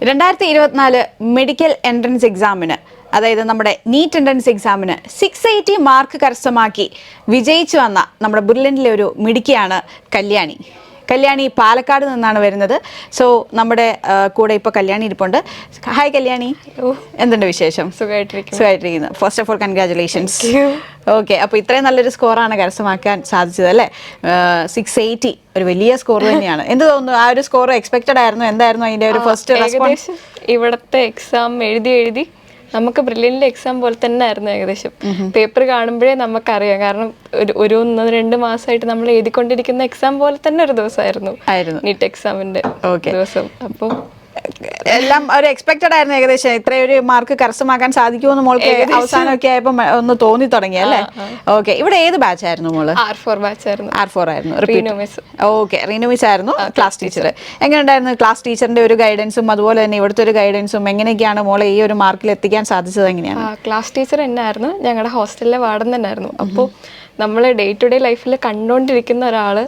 2024 medical entrance എക്സാമിന്, അതായത് നമ്മുടെ നീറ്റ് എൻട്രൻസ് എക്സാമിന് 680 മാർക്ക് കരസ്ഥമാക്കി വിജയിച്ചു വന്ന നമ്മുടെ ബുർലൻഡിലെ ഒരു മിടുക്കിയാണ് കല്യാണി പാലക്കാട് നിന്നാണ് വരുന്നത്. സോ നമ്മുടെ കൂടെ ഇപ്പോൾ കല്യാണി ഇരിപ്പുണ്ട്. ഹായ് കല്യാണി, എന്തുണ്ട് വിശേഷം? സുഖമായിട്ടിരിക്കുന്നു. First of all congratulations. Okay, അപ്പോൾ ഇത്രയും നല്ലൊരു സ്കോറാണ് കരസ്ഥമാക്കാൻ സാധിച്ചത് അല്ലേ? 680 ഒരു വലിയ സ്കോർ തന്നെയാണ്. എന്ത് തോന്നുന്നു, ആ ഒരു സ്കോർ എക്സ്പെക്റ്റഡ് ആയിരുന്നു? എന്തായിരുന്നു അതിന്റെ ഒരു ഫസ്റ്റ് റെസ്പോൺസ്? ഇവിടുത്തെ എക്സാം എഴുതി നമുക്ക് ബ്രില്യൻ്റ് എക്സാം പോലെ തന്നെ ആയിരുന്നു. ഏകദേശം പേപ്പർ കാണുമ്പോഴേ നമുക്കറിയാം. കാരണം ഒരു 1-2 മാസമായിട്ട് നമ്മൾ എഴുതിക്കൊണ്ടിരിക്കുന്ന എക്സാം പോലെ തന്നെ ഒരു ദിവസമായിരുന്നു നീറ്റ് എക്സാമിന്റെ ദിവസം. അപ്പോൾ എല്ലാം ഒരു എക്സ്പെക്റ്റഡ് ആയിരുന്നു. ഏകദേശം ഇത്രയൊരു മാർക്ക് കരസ്ഥമാക്കാൻ സാധിക്കുമെന്ന് മോൾക്ക് അവസാനമൊക്കെ ആയപ്പോ ഒന്ന് തോന്നി തുടങ്ങി അല്ലേ? ഓക്കെ, ഇവിടെ ഏത് ബാച്ച് ആയിരുന്നു മോള്? R4 ബാച്ച് ആയിരുന്നു. R4 ആയിരുന്നു. ഓക്കെ, റീനു മിസ് ആയിരുന്നു ക്ലാസ് ടീച്ചർ. എങ്ങനെയുണ്ടായിരുന്നു ക്ലാസ് ടീച്ചറിന്റെ ഒരു ഗൈഡൻസും അതുപോലെ തന്നെ ഇവിടുത്തെ ഒരു ഗൈഡൻസും? എങ്ങനെയൊക്കെയാണ് മോളെ ഈ ഒരു മാർക്കിൽ എത്തിക്കാൻ സാധിച്ചത്? എങ്ങനെയാണ്? ക്ലാസ് ടീച്ചർ എന്നായിരുന്നു, ഞങ്ങളുടെ ഹോസ്റ്റലിലെ വാർഡൻ തന്നെയായിരുന്നു. അപ്പോൾ നമ്മൾ ഡേ ടു ഡേ ലൈഫിൽ കണ്ടുകൊണ്ടിരിക്കുന്ന ഒരാള്.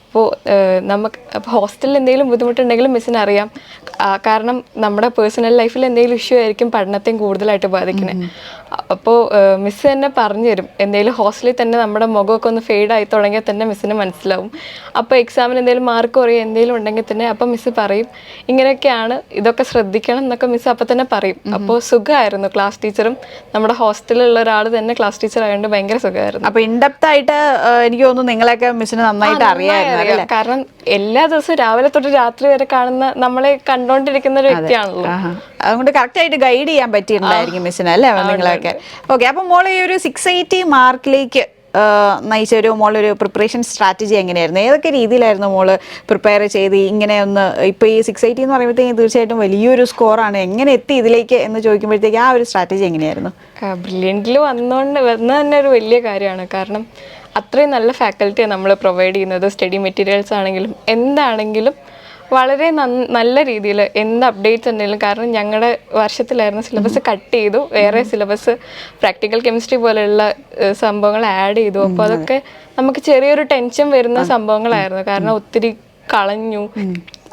അപ്പോൾ അപ്പോൾ ഹോസ്റ്റലിൽ എന്തെങ്കിലും ബുദ്ധിമുട്ടുണ്ടെങ്കിലും മിസ്സിന് അറിയാം. കാരണം നമ്മുടെ പേഴ്സണൽ ലൈഫിൽ എന്തെങ്കിലും ഇഷ്യൂ ആയിരിക്കും പഠനത്തെയും കൂടുതലായിട്ട് ബാധിക്കുന്നത്. അപ്പോൾ മിസ്സ് തന്നെ പറഞ്ഞു തരും. എന്തെങ്കിലും ഹോസ്റ്റലിൽ തന്നെ നമ്മുടെ മുഖമൊക്കെ ഒന്ന് ഫെയ്ഡ് ആയി തുടങ്ങിയാൽ തന്നെ മിസ്സിന് മനസ്സിലാവും. അപ്പോൾ എക്സാമിന് എന്തെങ്കിലും മാർക്ക് കുറയും എന്തെങ്കിലും ഉണ്ടെങ്കിൽ തന്നെ അപ്പം മിസ്സ് പറയും ഇങ്ങനെയൊക്കെയാണ്, ഇതൊക്കെ ശ്രദ്ധിക്കണം എന്നൊക്കെ മിസ്സ് അപ്പം തന്നെ പറയും. അപ്പോൾ സുഖമായിരുന്നു. ക്ലാസ് ടീച്ചറും നമ്മുടെ ഹോസ്റ്റലിലുള്ള ഒരാൾ തന്നെ ക്ലാസ് ടീച്ചർ ആയതുകൊണ്ട് ഭയങ്കര സുഖമായിരുന്നു. അപ്പോൾ ഇൻഡെപ്ത് ആയിട്ട് എനിക്ക് തോന്നുന്നു നിങ്ങളെയൊക്കെ മിസ്സിന് നന്നായിട്ട് അറിയാമായിരുന്നു. കാരണം എല്ലാ ദിവസവും രാവിലെ തൊട്ട് രാത്രി വരെ കാണുന്ന, നമ്മളെ കണ്ടോണ്ടിരിക്കുന്ന ഒരു വ്യക്തിയാണല്ലോ. അതുകൊണ്ട് കറക്റ്റ് ആയിട്ട് ഗൈഡ് ചെയ്യാൻ പറ്റിയിട്ടുണ്ടായിരിക്കും മിസ്സിന് അല്ലേ നിങ്ങളൊക്കെ? ഓക്കെ, അപ്പം മോളെ ഈ ഒരു 680 മാർക്കിലേക്ക് നയിച്ച ഒരു മോളൊരു പ്രിപ്പറേഷൻ സ്ട്രാറ്റജി എങ്ങനെയായിരുന്നു? ഏതൊക്കെ രീതിയിലായിരുന്നു മോള് പ്രിപ്പയർ ചെയ്ത് ഇങ്ങനെ ഒന്ന്, ഇപ്പൊ ഈ 680 എന്ന് പറയുമ്പോഴത്തേക്കും തീർച്ചയായിട്ടും വലിയൊരു സ്കോറാണ്, എങ്ങനെ എത്തി ഇതിലേക്ക് എന്ന് ചോദിക്കുമ്പോഴത്തേക്ക് ആ ഒരു സ്ട്രാറ്റജി എങ്ങനെയായിരുന്നു? ബ്രില്യൻ്റിൽ വന്ന തന്നെ ഒരു വലിയ കാര്യമാണ്. കാരണം അത്രയും നല്ല ഫാക്കൽറ്റിയാണ് നമ്മൾ പ്രൊവൈഡ് ചെയ്യുന്നത്. സ്റ്റഡി മെറ്റീരിയൽസ് ആണെങ്കിലും എന്താണെങ്കിലും വളരെ നല്ല രീതിയിൽ എന്ത് അപ്ഡേറ്റ്സ് ഉണ്ടെങ്കിലും. കാരണം ഞങ്ങളുടെ വർഷത്തിലായിരുന്നു സിലബസ് കട്ട് ചെയ്തു, വേറെ സിലബസ് പ്രാക്ടിക്കൽ കെമിസ്ട്രി പോലെയുള്ള സംഭവങ്ങൾ ആഡ് ചെയ്തു. അപ്പോൾ അതൊക്കെ നമുക്ക് ചെറിയൊരു ടെൻഷൻ വരുന്ന സംഭവങ്ങളായിരുന്നു. കാരണം ഒത്തിരി കളഞ്ഞു.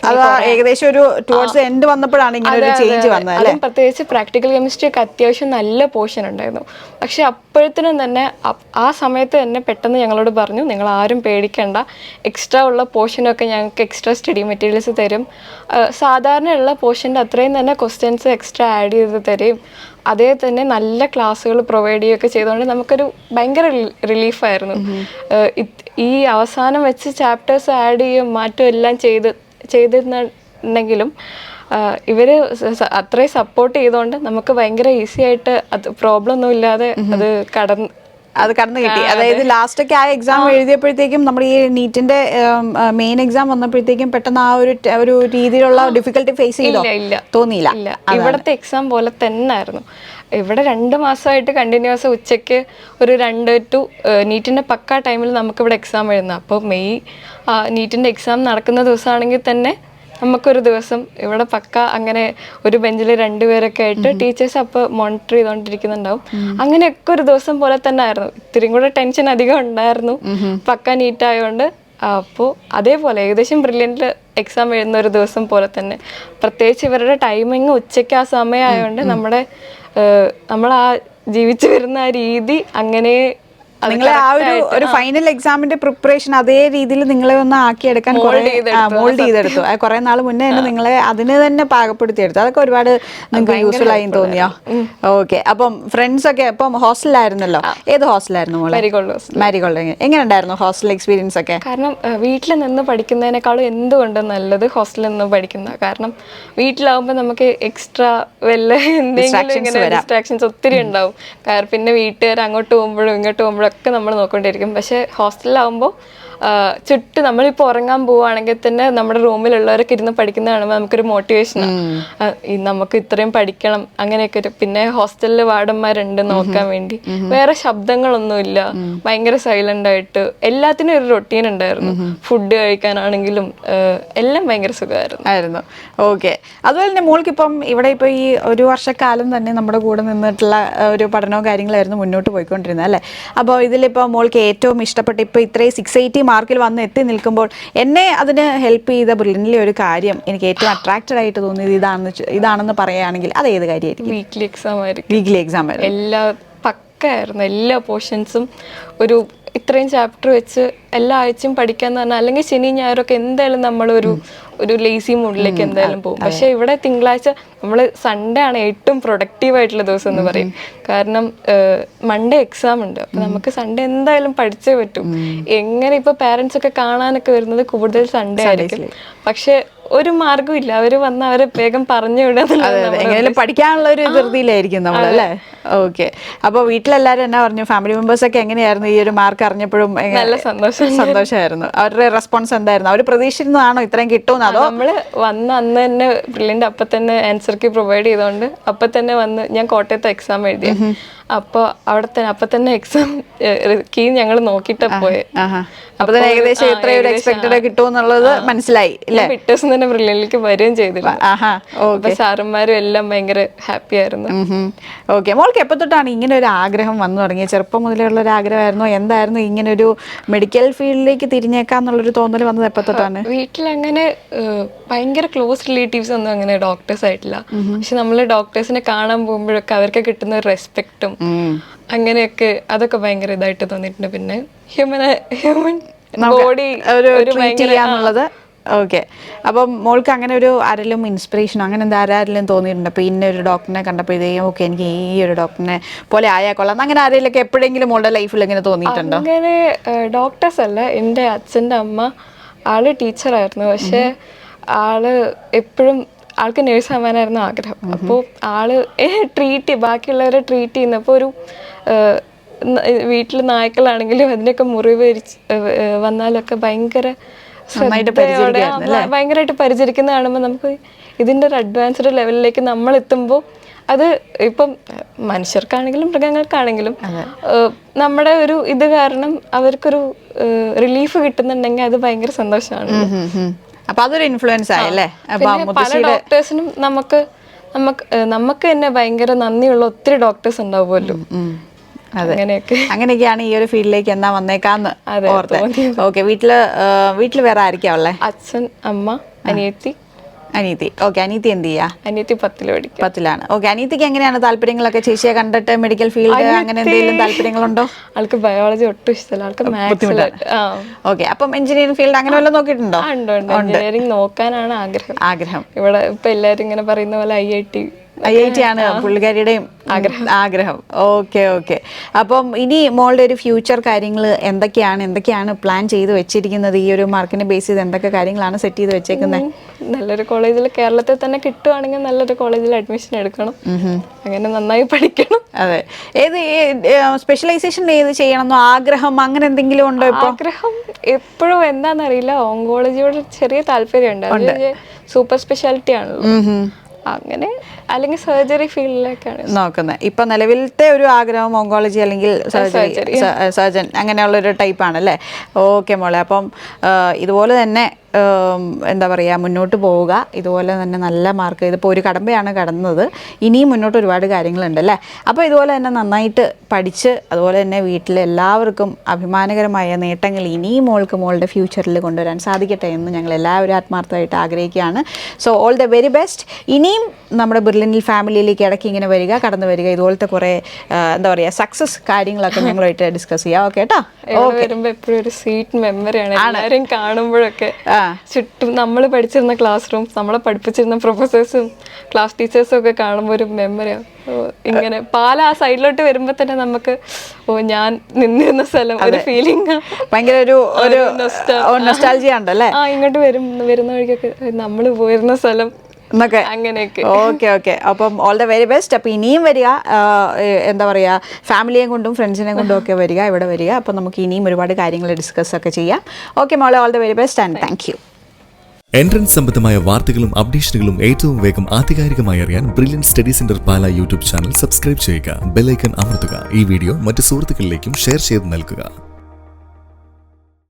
അത് ഏകദേശം ഒരു ടുവേർഡ്സ് എൻഡ് വന്നപ്പോഴാണ് ഇങ്ങനെ ഒരു ചേഞ്ച് വന്നത് അല്ലേ? പ്രത്യേകിച്ച് പ്രാക്ടിക്കൽ കെമിസ്ട്രി ഒക്കെ അത്യാവശ്യം നല്ല പോർഷൻ ഉണ്ടായിരുന്നു. പക്ഷെ അപ്പോഴത്തേനും തന്നെ ആ സമയത്ത് തന്നെ പെട്ടെന്ന് ഞങ്ങളോട് പറഞ്ഞു, നിങ്ങൾ ആരും പേടിക്കേണ്ട, എക്സ്ട്രാ ഉള്ള പോർഷനൊക്കെ ഞങ്ങൾക്ക് എക്സ്ട്രാ സ്റ്റഡി മെറ്റീരിയൽസ് തരും, സാധാരണയുള്ള പോർഷൻ്റെ അത്രയും തന്നെ ക്വസ്റ്റ്യൻസ് എക്സ്ട്രാ ആഡ് ചെയ്ത് തരും, അതേ തന്നെ നല്ല ക്ലാസ്സുകൾ പ്രൊവൈഡ് ചെയ്യുകയൊക്കെ ചെയ്തുകൊണ്ട് നമുക്കൊരു ഭയങ്കര റിലീഫായിരുന്നു. ഈ അവസാനം വെച്ച് ചാപ്റ്റേഴ്സ് ആഡ് ചെയ്യുകയും മാറ്റം എല്ലാം ചെയ്തിരുന്നുണ്ടെങ്കിലും ഇവർ അത്രയും സപ്പോർട്ട് ചെയ്തുകൊണ്ട് നമുക്ക് ഭയങ്കര ഈസി ആയിട്ട് അത് പ്രോബ്ലം ഒന്നും ഇല്ലാതെ അത് കടന്നു കിട്ടി. അതായത് ലാസ്റ്റ് ഒക്കെ ആ എക്സാം എഴുതിയപ്പോഴത്തേക്കും നമ്മൾ ഈ നീറ്റിന്റെ മെയിൻ എക്സാം വന്നപ്പോഴത്തേക്കും പെട്ടെന്ന് ആ ഒരു രീതിയിലുള്ള ഡിഫിക്കൽട്ടി ഫേസ് ചെയ്തോ? തോന്നിയില്ല. ഇവിടുത്തെ എക്സാം പോലെ തന്നെ ആയിരുന്നു. ഇവിടെ 2 മാസമായിട്ട് കണ്ടിന്യൂസ് ഉച്ചയ്ക്ക് ഒരു 2 to നീറ്റിൻ്റെ പക്ക ടൈമിൽ നമുക്കിവിടെ എക്സാം എഴുതുന്നത്. അപ്പോൾ മെയ് നീറ്റിൻ്റെ എക്സാം നടക്കുന്ന ദിവസമാണെങ്കിൽ തന്നെ നമുക്കൊരു ദിവസം ഇവിടെ പക്ക അങ്ങനെ ഒരു ബെഞ്ചിൽ 2 പേരൊക്കെ ആയിട്ട് ടീച്ചേഴ്സ് അപ്പോൾ മോണിറ്റർ ചെയ്തുകൊണ്ടിരിക്കുന്നുണ്ടാവും. അങ്ങനെയൊക്കെ ഒരു ദിവസം പോലെ തന്നെ ആയിരുന്നു. ഇത്തിരിയും കൂടെ ടെൻഷൻ അധികം ഉണ്ടായിരുന്നു പക്ക നീറ്റായതുകൊണ്ട്. അപ്പോൾ അതേപോലെ ഏകദേശം ബ്രില്യൻ്റിൽ എക്സാം എഴുതുന്ന ഒരു ദിവസം പോലെ തന്നെ. പ്രത്യേകിച്ച് ഇവരുടെ ടൈമിങ് ഉച്ചയ്ക്ക് ആ സമയമായതുകൊണ്ട് നമ്മൾ ആ ജീവിച്ചു വരുന്ന ആ രീതി അങ്ങനെ നിങ്ങളെ ആ ഒരു ഫൈനൽ എക്സാമിന്റെ പ്രിപ്പറേഷൻ അതേ രീതിയിൽ നിങ്ങളെ ഒന്ന് ആക്കിയെടുക്കാൻ മോൾഡ് ചെയ്തെടുത്തു. കുറെ നാൾ മുന്നേ തന്നെ നിങ്ങളെ അതിന് തന്നെ പാകപ്പെടുത്തിയെടുത്തു. അതൊക്കെ ഒരുപാട് നിങ്ങൾക്ക് യൂസ്ഫുൾ ആയി തോന്നിയോ? ഓക്കെ, അപ്പം ഫ്രണ്ട്സ് ഒക്കെ ഇപ്പം ഹോസ്റ്റലിലായിരുന്നല്ലോ. ഏത് ഹോസ്റ്റലായിരുന്നു മോളെ? മാരിഗോൾഡ്. എങ്ങനെ ഉണ്ടായിരുന്നു ഹോസ്റ്റൽ എക്സ്പീരിയൻസ് ഒക്കെ? കാരണം വീട്ടിൽ നിന്ന് പഠിക്കുന്നതിനേക്കാളും എന്തുകൊണ്ടും നല്ലത് ഹോസ്റ്റലിൽ നിന്ന് പഠിക്കുന്ന. കാരണം വീട്ടിലാവുമ്പോൾ നമുക്ക് എക്സ്ട്രാ വല്ല എന്തെങ്കിലും ഇങ്ങനെ ഡിസ്ട്രാക്ഷൻസ് ഒത്തിരി ഉണ്ടാവും. കാരണം പിന്നെ വീട്ടുകാർ അങ്ങോട്ട് പോകുമ്പോഴും ഇങ്ങോട്ട് പോകുമ്പോഴും ഒക്കെ നമ്മൾ നോക്കിക്കൊണ്ടിരിക്കും. പക്ഷെ ഹോസ്റ്റലിലാവുമ്പോൾ ചുറ്റും നമ്മളിപ്പോൾ ഉറങ്ങാൻ പോവുകയാണെങ്കിൽ തന്നെ നമ്മുടെ റൂമിലുള്ളവരൊക്കെ ഇരുന്ന് പഠിക്കുന്ന കാണുമ്പോൾ നമുക്കൊരു മോട്ടിവേഷനാണ്. നമുക്ക് ഇത്രയും പഠിക്കണം അങ്ങനെയൊക്കെ ഒരു. പിന്നെ ഹോസ്റ്റലിൽ വാർഡന്മാരുണ്ട് നോക്കാൻ വേണ്ടി, വേറെ ശബ്ദങ്ങളൊന്നുമില്ല, ഭയങ്കര സൈലന്റ് ആയിട്ട് എല്ലാത്തിനും ഒരു റൊട്ടീൻ ഉണ്ടായിരുന്നു. ഫുഡ് കഴിക്കാനാണെങ്കിലും എല്ലാം ഭയങ്കര സുഖമായിരുന്നു. ഓക്കെ, അതുപോലെ തന്നെ മോൾക്കിപ്പം ഇവിടെ ഇപ്പോൾ ഈ ഒരു വർഷക്കാലം തന്നെ നമ്മുടെ കൂടെ നിന്നിട്ടുള്ള ഒരു പഠനവും കാര്യങ്ങളായിരുന്നു മുന്നോട്ട് പോയിക്കൊണ്ടിരുന്നത് അല്ലേ? അപ്പോൾ ഇതിലിപ്പോൾ മോൾക്ക് ഏറ്റവും ഇഷ്ടപ്പെട്ട ഇപ്പോൾ ഇത്രയും 680 മാർക്കിൽ വന്ന് എത്തി നിൽക്കുമ്പോൾ എന്നെ അതിന് ഹെൽപ്പ് ചെയ്ത ബ്രില്യൻ്റിലെ ഒരു കാര്യം എനിക്ക് ഏറ്റവും അട്രാക്റ്റഡ് ആയിട്ട് തോന്നിയത് ഇതാണെന്ന് പറയുകയാണെങ്കിൽ അത് ഏത് കാര്യമായിരിക്കും? വീക്ക്ലി എക്സാം ആയിരിക്കും. വീക്ക്ലി എക്സാം ആയിരുന്നു. എല്ലാ പക്കായിരുന്നു. എല്ലാ പോർഷൻസും ഒരു ഇത്രയും ചാപ്റ്റർ വെച്ച് എല്ലാ ആഴ്ചയും പഠിക്കാന്ന് പറഞ്ഞാൽ, അല്ലെങ്കിൽ ശനി ഞായറൊക്കെ എന്തായാലും നമ്മളൊരു ലേസി മൂഡിലേക്ക് എന്തായാലും പോകും. പക്ഷെ ഇവിടെ തിങ്കളാഴ്ച നമ്മൾ സൺഡേ ആണ് ഏറ്റവും പ്രൊഡക്റ്റീവ് ആയിട്ടുള്ള ദിവസം എന്ന് പറയും. കാരണം മൺഡേ എക്സാം ഉണ്ട്. അപ്പൊ നമുക്ക് സൺഡേ എന്തായാലും പഠിച്ചേ പറ്റും. എങ്ങനെ ഇപ്പൊ പാരന്റ്സ് ഒക്കെ കാണാനൊക്കെ വരുന്നത് കൂടുതൽ സൺഡേ ആയിരിക്കും. പക്ഷെ ഒരു മാർഗ്ഗം ഇല്ല, അവര് വന്ന് അവരെ വേഗം പറഞ്ഞു വിടാൻ പഠിക്കാനുള്ള ഒരു ധൃതിയിലായിരിക്കും നമ്മൾ, അല്ലേ? ഓക്കെ. അപ്പൊ വീട്ടിലെല്ലാരും എന്നാ പറഞ്ഞു? ഫാമിലി മെമ്പേഴ്സ് ഒക്കെ എങ്ങനെയായിരുന്നു ഈ ഒരു മാർക്ക് അറിഞ്ഞപ്പോഴും? നല്ല സന്തോഷമായിരുന്നു. അവരുടെ റെസ്പോൺസ് എന്തായിരുന്നു? അവർ പ്രതീക്ഷിക്കുന്നതാണോ ഇത്രയും കിട്ടുമെന്ന്? അതോ നമ്മള് വന്ന് അന്ന് തന്നെ ബ്രില്യൻ്റ് അപ്പൊ തന്നെ ആൻസർ കീ പ്രൊവൈഡ് ചെയ്തോണ്ട് അപ്പൊ തന്നെ വന്ന്, ഞാൻ കോട്ടയത്ത് എക്സാം എഴുതിയ, അപ്പൊ അവിടെ തന്നെ അപ്പൊ തന്നെ എക്സാം കീ ഞങ്ങൾ നോക്കിട്ടാ പോയെ. അപ്പൊ തന്നെ ഏകദേശം എത്ര ഒരു എക്സ്പെക്ടഡ് കിട്ടുമെന്നുള്ളത് മനസ്സിലായി അല്ലേ? പിറ്റേ ദിവസം തന്നെ ബ്രില്യൻ്റിലേക്ക് വരികയും ചെയ്തില്ല. അപ്പൊ സാറന്മാരും എല്ലാം ഭയങ്കര ഹാപ്പി ആയിരുന്നു. ഓക്കെ. മോൾക്ക് എപ്പോ തൊട്ടാണ് ഇങ്ങനെ ഒരു ആഗ്രഹം വന്നു തുടങ്ങിയത്? ചെറുപ്പം മുതലുള്ള ഒരു ആഗ്രഹമായിരുന്നോ? എന്തായിരുന്നു ഇങ്ങനെ ഒരു മെഡിക്കൽ ഫീൽഡിലേക്ക് തിരിഞ്ഞേക്കാന്നുള്ളൊരു തോന്നൽ വന്നത് എപ്പോ തൊട്ടാണ്? വീട്ടിലങ്ങനെ ഭയങ്കര ക്ലോസ് റിലേറ്റീവ്സ് ഒന്നും അങ്ങനെ ഡോക്ടേഴ്സ് ആയിട്ടില്ല. പക്ഷെ നമ്മള് ഡോക്ടേഴ്സിനെ കാണാൻ പോകുമ്പോഴൊക്കെ അവർക്ക് കിട്ടുന്ന ഒരു റെസ്പെക്റ്റും അങ്ങനെയൊക്കെ അതൊക്കെ ഭയങ്കര ഇതായിട്ട് തോന്നിയിട്ടുണ്ട്. പിന്നെ ഹ്യൂമൻ ബോഡി ചെയ്യാന്നുള്ളത്. ഓക്കെ. അപ്പം മോൾക്ക് അങ്ങനെ ഒരു ആരെങ്കിലും ഇൻസ്പിറേഷൻ അങ്ങനെ എന്താ ആരെങ്കിലും തോന്നിയിട്ടുണ്ട്? അപ്പൊ ഇന്ന ഒരു ഡോക്ടറിനെ കണ്ടപ്പോഴത്തേക്കും ഓക്കെ എനിക്ക് ഈ ഒരു ഡോക്ടറിനെ പോലെ ആയാൽ കൊള്ളാം, അങ്ങനെ ആരെങ്കിലും എപ്പോഴെങ്കിലും മോളുടെ ലൈഫിൽ ഇങ്ങനെ തോന്നിയിട്ടുണ്ടോ? അങ്ങനെ ഡോക്ടേഴ്സ് അല്ല, എൻ്റെ അച്ഛൻ്റെ അമ്മ ആള് ടീച്ചറായിരുന്നു. പക്ഷെ ആള് എപ്പോഴും ആൾക്ക് നേഴ്സ് ആവാനായിരുന്നു ആഗ്രഹം. അപ്പോൾ ആള് ബാക്കിയുള്ളവരെ ട്രീറ്റ് ചെയ്യുന്നപ്പോൾ ഒരു വീട്ടിൽ നായ്ക്കളാണെങ്കിലും അതിനൊക്കെ മുറിവ് വന്നാലൊക്കെ ഭയങ്കരമായിട്ട് പരിചരിക്കുന്ന കാണുമ്പോൾ നമുക്ക് ഇതിൻ്റെ ഒരു അഡ്വാൻസ്ഡ് ലെവലിലേക്ക് നമ്മൾ എത്തുമ്പോൾ അത് ഇപ്പം മനുഷ്യർക്കാണെങ്കിലും മൃഗങ്ങൾക്കാണെങ്കിലും നമ്മുടെ ഒരു ഇത് കാരണം അവർക്കൊരു റിലീഫ് കിട്ടുന്നുണ്ടെങ്കിൽ അത് ഭയങ്കര സന്തോഷമാണ്. അപ്പൊ അതൊരു ഇൻഫ്ലുവൻസ് ആയല്ലേ? പല ഡോക്ടേഴ്സിനും നമുക്ക് തന്നെ ഭയങ്കര നന്ദിയുള്ള ഒത്തിരി ഡോക്ടേഴ്സ് ഉണ്ടാവുമല്ലോ. അങ്ങനെയൊക്കെയാണ് ഈ ഒരു ഫീൽഡിലേക്ക് എന്നാ വന്നേക്കാന്ന് ഓർത്തെ. ഓക്കെ. വീട്ടില് വേറെ ആയിരിക്കാ ഉള്ളേ? അച്ഛൻ, അമ്മ, അനിയത്തി. ഓക്കെ. അനിയത്തി എന്ത് ചെയ്യാ? അനിയത്തി 10ൽ പഠിക്കും. 10ലാണ്. ഓക്കെ. അനിയത്തിക്ക് എങ്ങനെയാണ് താല്പര്യങ്ങളൊക്കെ? ചേച്ചിയെ കണ്ടിട്ട് മെഡിക്കൽ ഫീൽഡ് അങ്ങനെ എന്തെങ്കിലും താല്പര്യങ്ങളുണ്ടോ? ആൾക്ക് ബയോളജി ഒട്ടും ഇഷ്ടമല്ല, ആൾക്ക് മാത്സ്. ഓക്കെ. അപ്പം എഞ്ചിനീയറിംഗ് ഫീൽഡ് അങ്ങനെ വല്ലതും നോക്കിയിട്ടുണ്ടോ? എഞ്ചിനീയറിംഗ് നോക്കാനാണ് ആഗ്രഹം. ഇവിടെ ഇപ്പൊ എല്ലാരും ഇങ്ങനെ പറയുന്ന പോലെ IIT ആണ് പുള്ളിക്കാരിയുടെയും ആഗ്രഹം. ഓക്കെ. അപ്പം ഇനി മോളുടെ ഒരു ഫ്യൂച്ചർ കാര്യങ്ങൾ എന്തൊക്കെയാണ് പ്ലാൻ ചെയ്ത് വെച്ചിരിക്കുന്നത്? ഈ ഒരു മാർക്കിനെ ബേസ് ചെയ്ത് എന്തൊക്കെ കാര്യങ്ങളാണ് സെറ്റ് ചെയ്ത് വെച്ചേക്കുന്നത്? നല്ലൊരു കോളേജിൽ കേരളത്തിൽ തന്നെ കിട്ടുവാണെങ്കിൽ നല്ലൊരു കോളേജിൽ അഡ്മിഷൻ എടുക്കണം, അങ്ങനെ നന്നായി പഠിക്കണം. അതെ. ഏത് സ്പെഷ്യലൈസേഷൻ ഏത് ചെയ്യണമെന്നോ ആഗ്രഹം അങ്ങനെ എന്തെങ്കിലും ഉണ്ടോ? ഇപ്പൊ ആഗ്രഹം എപ്പോഴും എന്താണെന്നറിയില്ല, ഓങ്കോളജിയോട് ചെറിയ താല്പര്യമുണ്ട്. സൂപ്പർ സ്പെഷ്യാലിറ്റി ആണല്ലോ, അങ്ങനെ അല്ലെങ്കിൽ സർജറി ഫീൽഡിലേക്കാണ് നോക്കുന്നത്. ഇപ്പൊ നിലവിലത്തെ ഒരു ആഗ്രഹം ഓങ്കോളജി അല്ലെങ്കിൽ സർജൻ അങ്ങനെയുള്ളൊരു ടൈപ്പാണല്ലേ? ഓക്കെ മോളെ. അപ്പം ഇതുപോലെ തന്നെ എന്താ പറയുക, മുന്നോട്ട് പോവുക. ഇതുപോലെ തന്നെ നല്ല മാർക്ക്, ഇതിപ്പോൾ ഒരു കടമ്പയാണ് കടന്നത്, ഇനിയും മുന്നോട്ട് ഒരുപാട് കാര്യങ്ങളുണ്ടല്ലേ? അപ്പോൾ ഇതുപോലെ തന്നെ നന്നായിട്ട് പഠിച്ച് അതുപോലെ തന്നെ വീട്ടിലെ എല്ലാവർക്കും അഭിമാനകരമായ നേട്ടങ്ങൾ ഇനിയും മോളുടെ ഫ്യൂച്ചറിൽ കൊണ്ടുവരാൻ സാധിക്കട്ടെ എന്ന് ഞങ്ങൾ എല്ലാവരും ആത്മാർത്ഥമായിട്ട് ആഗ്രഹിക്കുകയാണ്. So all the very best. ഇനിയും നമ്മുടെ ബ്രില്യൻ്റ് ഫാമിലിയിലേക്ക് ഇടയ്ക്ക് ഇങ്ങനെ കടന്നു വരിക, ഇതുപോലത്തെ കുറേ എന്താ പറയുക സക്സസ് കാര്യങ്ങളൊക്കെ ഞങ്ങളുമായിട്ട് ഡിസ്കസ് ചെയ്യാം. ഓക്കെ കേട്ടോ? വരുമ്പോൾ എപ്പോഴും ഒരു സ്വീറ്റ് മെമ്മറിയാണ് എല്ലാവരും കാണുമ്പോഴൊക്കെ. ചുറ്റും നമ്മൾ പഠിച്ചിരുന്ന ക്ലാസ് റൂംസ്, നമ്മളെ പഠിപ്പിച്ചിരുന്ന പ്രൊഫസേഴ്സും ക്ലാസ് ടീച്ചേഴ്സും ഒക്കെ കാണുമ്പോൾ ഒരു മെമ്മറിയാണ്. ഇങ്ങനെ ആ സൈഡിലോട്ട് വരുമ്പോ തന്നെ നമുക്ക് ഞാൻ നിന്നിരുന്ന സ്ഥലം ഒരു ഫീലിംഗ്, ഭയങ്കര ഒരു നൊസ്റ്റാൾജിയ ഉണ്ടല്ലേ? ഇങ്ങോട്ട് വരുന്ന വഴിക്കൊക്കെ നമ്മൾ പോയിരുന്ന സ്ഥലം അങ്ങനെയൊക്കെ. ഓക്കെ. അപ്പം ഓൾ ദ വെരി ബെസ്റ്റ്. അപ്പം ഇനിയും വരിക, എന്താ പറയുക, ഫാമിലിയെ കൊണ്ടും ഫ്രണ്ട്സിനെ കൊണ്ടും ഒക്കെ ഇവിടെ വരിക. അപ്പം നമുക്ക് ഇനിയും ഒരുപാട് കാര്യങ്ങൾ ഡിസ്കസ് ഒക്കെ ചെയ്യാം. ഓക്കെ മോളെ, all the very best and thank you. Entrance സംബന്ധമായ വാർത്തകളും അപ്ഡേഷനുകളും ഏറ്റവും വേഗം ആധികാരികമായി അറിയാൻ ബ്രില്യൻറ്റ് സ്റ്റഡി സെന്റർ പാല യൂട്യൂബ് ചാനൽ സബ്സ്ക്രൈബ് ചെയ്യുക, ബെൽ ഐക്കൺ അമർത്തുക. ഈ വീഡിയോ മറ്റ് സുഹൃത്തുക്കളിലേക്കും ഷെയർ ചെയ്ത് നൽകുക.